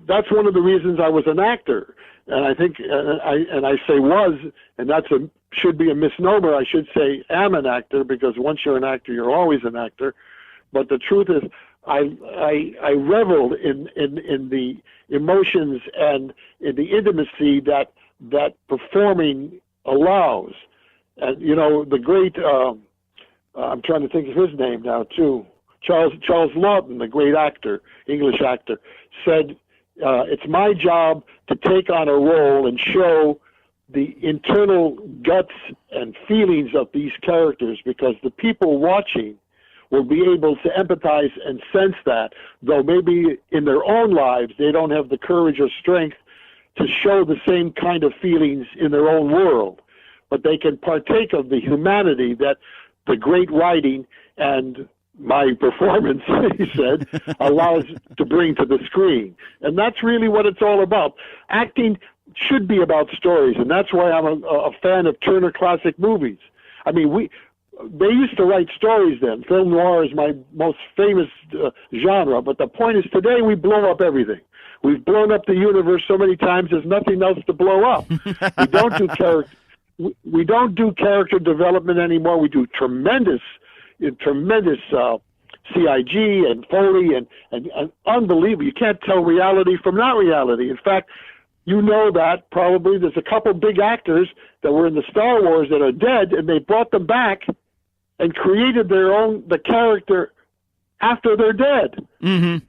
that's one of the reasons I was an actor. And I think, I say was, and should be a misnomer. I should say am an actor, because once you're an actor, you're always an actor. But the truth is, I reveled in the emotions and in the intimacy that performing allows. And the great, I'm trying to think of his name now too, Charles Lawton, the great actor, English actor, said, it's my job to take on a role and show the internal guts and feelings of these characters, because the people watching will be able to empathize and sense that, though maybe in their own lives they don't have the courage or strength to show the same kind of feelings in their own world. But they can partake of the humanity that the great writing and my performance, he said, allows to bring to the screen. And that's really what it's all about. Acting should be about stories, and that's why I'm a fan of Turner Classic Movies. I mean, they used to write stories then. Film noir is my most famous genre, but the point is today we blow up everything. We've blown up the universe so many times there's nothing else to blow up. We don't do character development anymore. We do tremendous CIG and Foley and unbelievable. You can't tell reality from not reality. In fact, that probably there's a couple big actors that were in the Star Wars that are dead, and they brought them back and created the character after they're dead. Mm-hmm.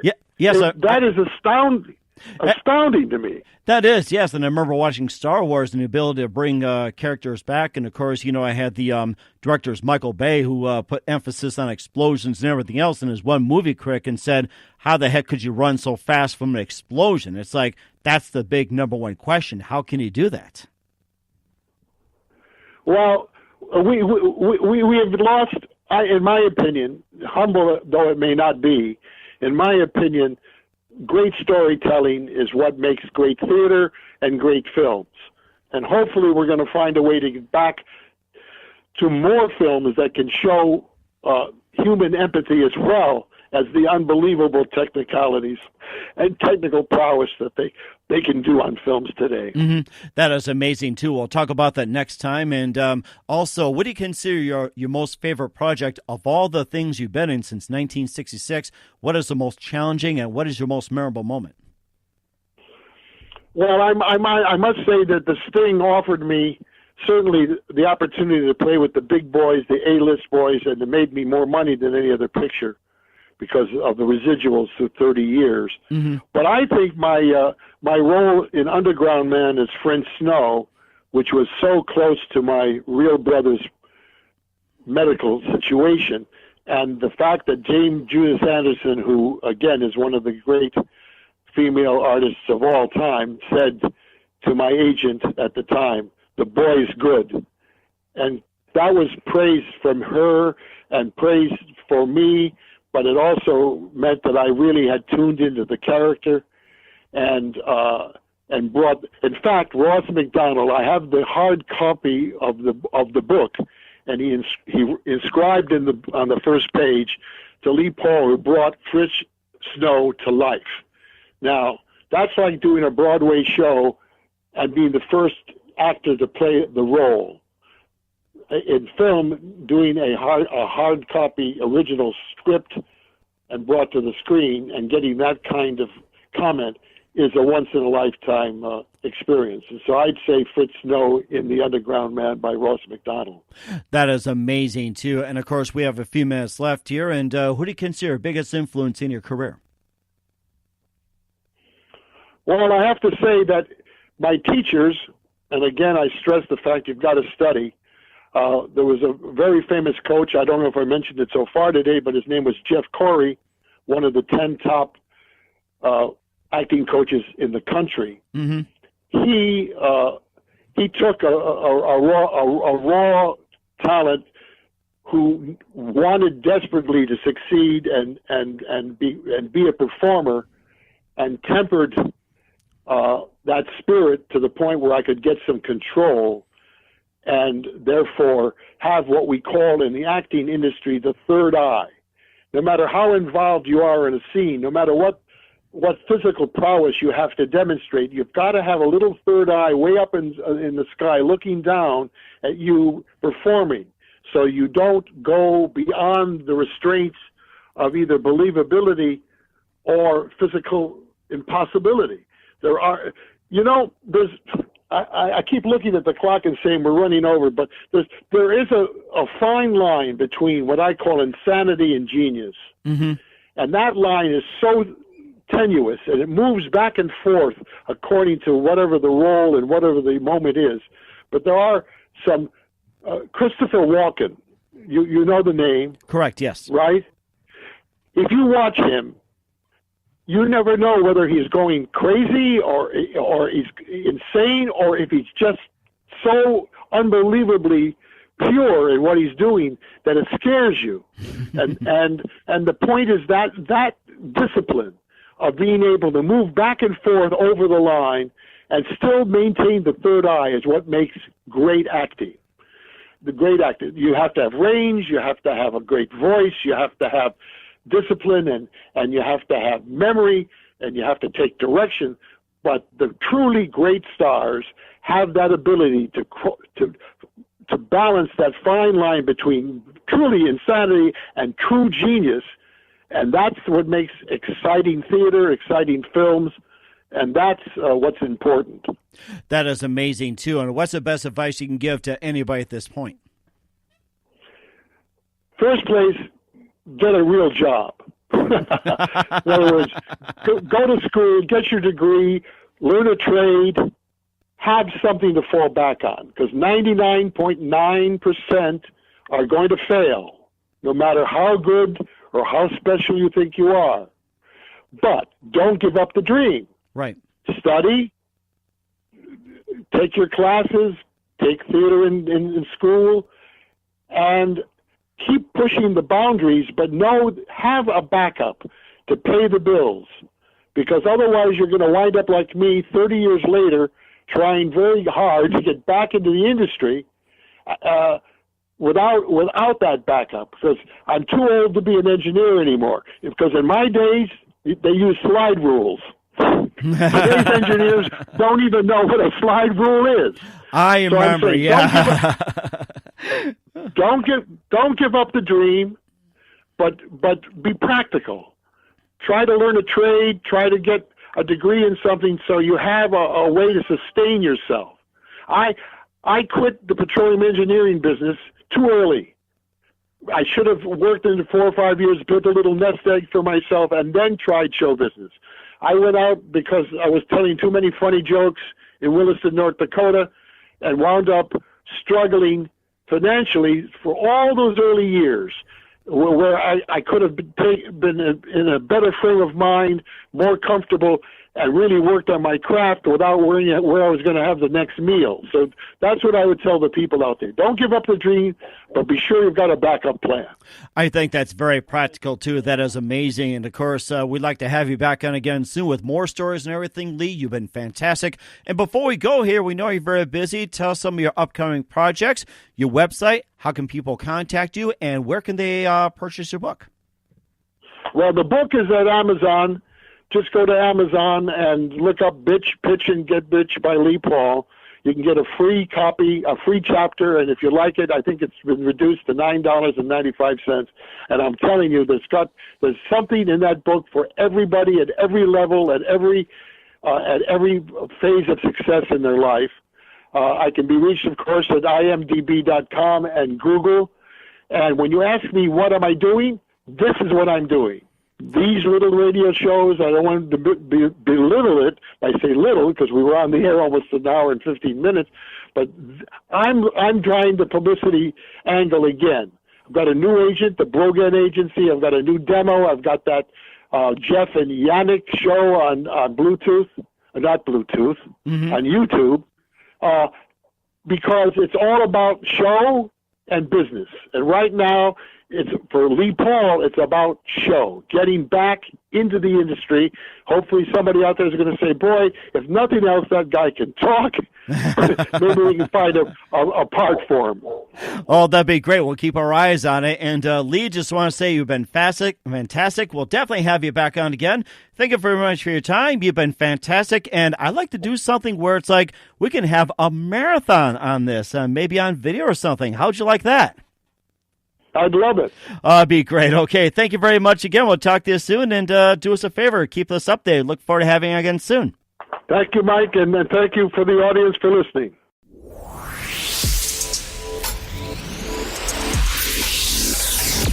Yeah. Yes. That is astounding to me. That is, yes. And I remember watching Star Wars and the ability to bring characters back. And, of course, I had the directors Michael Bay, who put emphasis on explosions and everything else in his one movie critic, and said, how the heck could you run so fast from an explosion? It's like, that's the big number one question. How can you do that? Well, we have lost, in my opinion, humble though it may not be, in my opinion, great storytelling is what makes great theater and great films. And hopefully we're going to find a way to get back to more films that can show human empathy as well as the unbelievable technicalities and technical prowess that they can do on films today. Mm-hmm. That is amazing, too. We'll talk about that next time. And also, what do you consider your most favorite project of all the things you've been in since 1966? What is the most challenging, and what is your most memorable moment? Well, I must say that The Sting offered me certainly the opportunity to play with the big boys, the A-list boys, and it made me more money than any other picture, because of the residuals through 30 years. Mm-hmm. But I think my role in Underground Man as French Snow, which was so close to my real brother's medical situation, and the fact that Jane Judith Anderson, who, again, is one of the great female artists of all time, said to my agent at the time, the boy's good. And that was praise from her and praise for me, but it also meant that I really had tuned into the character and brought. In fact, Ross McDonald, I have the hard copy of the book, and he inscribed on the first page to Lee Paul, who brought Fritz Snow to life. Now, that's like doing a Broadway show and being the first actor to play the role. In film, doing a hard copy original script and brought to the screen and getting that kind of comment is a once-in-a-lifetime experience. And so I'd say Fritz Snow in The Underground Man by Ross McDonald. That is amazing, too. And, of course, we have a few minutes left here. And who do you consider your biggest influence in your career? Well, I have to say that my teachers, and again, I stress the fact you've got to study. There was a very famous coach. I don't know if I mentioned it so far today, but his name was Jeff Corey, one of the 10 top acting coaches in the country. Mm-hmm. He took a raw talent who wanted desperately to succeed and be a performer, and tempered that spirit to the point where I could get some control, and therefore have what we call in the acting industry the third eye. No matter how involved you are in a scene, no matter what what physical prowess you have to demonstrate. You've got to have a little third eye way up in the sky looking down at you performing, so you don't go beyond the restraints of either believability or physical impossibility. There are, I keep looking at the clock and saying we're running over, but there is a fine line between what I call insanity and genius. Mm-hmm. And that line is so tenuous, and it moves back and forth according to whatever the role and whatever the moment is. But there are some, Christopher Walken, you know the name. Correct, yes. Right? If you watch him, you never know whether he's going crazy or he's insane, or if he's just so unbelievably pure in what he's doing that it scares you. And the point is that discipline of being able to move back and forth over the line and still maintain the third eye is what makes great acting. The great acting. You have to have range, you have to have a great voice, you have to have discipline, and you have to have memory, and you have to take direction. But the truly great stars have that ability to balance that fine line between truly insanity and true genius. And that's what makes exciting theater, exciting films, and that's what's important. That is amazing, too. And what's the best advice you can give to anybody at this point? First place, get a real job. In other words, go to school, get your degree, learn a trade, have something to fall back on, because 99.9% are going to fail, no matter how good or how special you think you are. But don't give up the dream. Right. Study, take your classes, take theater in school, and keep pushing the boundaries, but have a backup to pay the bills, because otherwise you're going to wind up like me 30 years later trying very hard to get back into the industry without that backup, because I'm too old to be an engineer anymore. Because in my days, they used slide rules. Today's engineers don't even know what a slide rule is. I remember, saying, yeah. Don't give up the dream, but be practical. Try to learn a trade. Try to get a degree in something so you have a way to sustain yourself. I quit the petroleum engineering business too early. I should have worked in 4 or 5 years, built a little nest egg for myself, and then tried show business. I went out because I was telling too many funny jokes in Williston, North Dakota, and wound up struggling financially for all those early years, where I could have been in a better frame of mind, more comfortable, and really worked on my craft without worrying where I was going to have the next meal. So that's what I would tell the people out there. Don't give up the dream, but be sure you've got a backup plan. I think that's very practical, too. That is amazing. And, of course, we'd like to have you back on again soon with more stories and everything, Lee. You've been fantastic. And before we go here, we know you're very busy. Tell us some of your upcoming projects, your website, how can people contact you, and where can they purchase your book? Well, the book is at Amazon. Just go to Amazon and look up Bitch, Pitch, and Get Bitch by Lee Paul. You can get a free copy, a free chapter, and if you like it, I think it's been reduced to $9.95. And I'm telling you, there's something in that book for everybody at every level, at every phase of success in their life. I can be reached, of course, at imdb.com and Google. And when you ask me what am I doing, this is what I'm doing. These little radio shows, I don't want to belittle it. I say little because we were on the air almost an hour and 15 minutes, but I'm trying the publicity angle again. I've got a new agent, the Brogan Agency. I've got a new demo. I've got that Jeff and Yannick show on Bluetooth, not Bluetooth, on YouTube, because it's all about show and business. And right now, it's for Lee Paul, it's about show, getting back into the industry. Hopefully somebody out there is going to say, boy, if nothing else, that guy can talk. Maybe we can find a part for him. Oh, that'd be great. We'll keep our eyes on it. And Lee, just want to say you've been fantastic. We'll definitely have you back on again. Thank you very much for your time. You've been fantastic. And I'd like to do something where it's like we can have a marathon on this, maybe on video or something. How'd you like that? I'd love it. That'd be great. Okay, thank you very much again. We'll talk to you soon, and do us a favor. Keep us updated. Look forward to having you again soon. Thank you, Mike, and thank you for the audience for listening.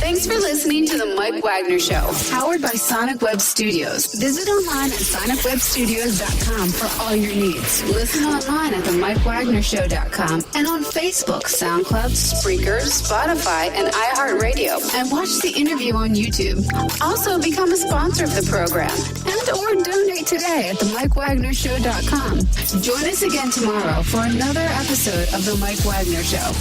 Thanks for listening to The Mike Wagner Show, powered by Sonic Web Studios. Visit online at sonicwebstudios.com for all your needs. Listen online at themikewagnershow.com and on Facebook, SoundCloud, Spreaker, Spotify, and iHeartRadio. And watch the interview on YouTube. Also, become a sponsor of the program or donate today at themikewagnershow.com. Join us again tomorrow for another episode of The Mike Wagner Show.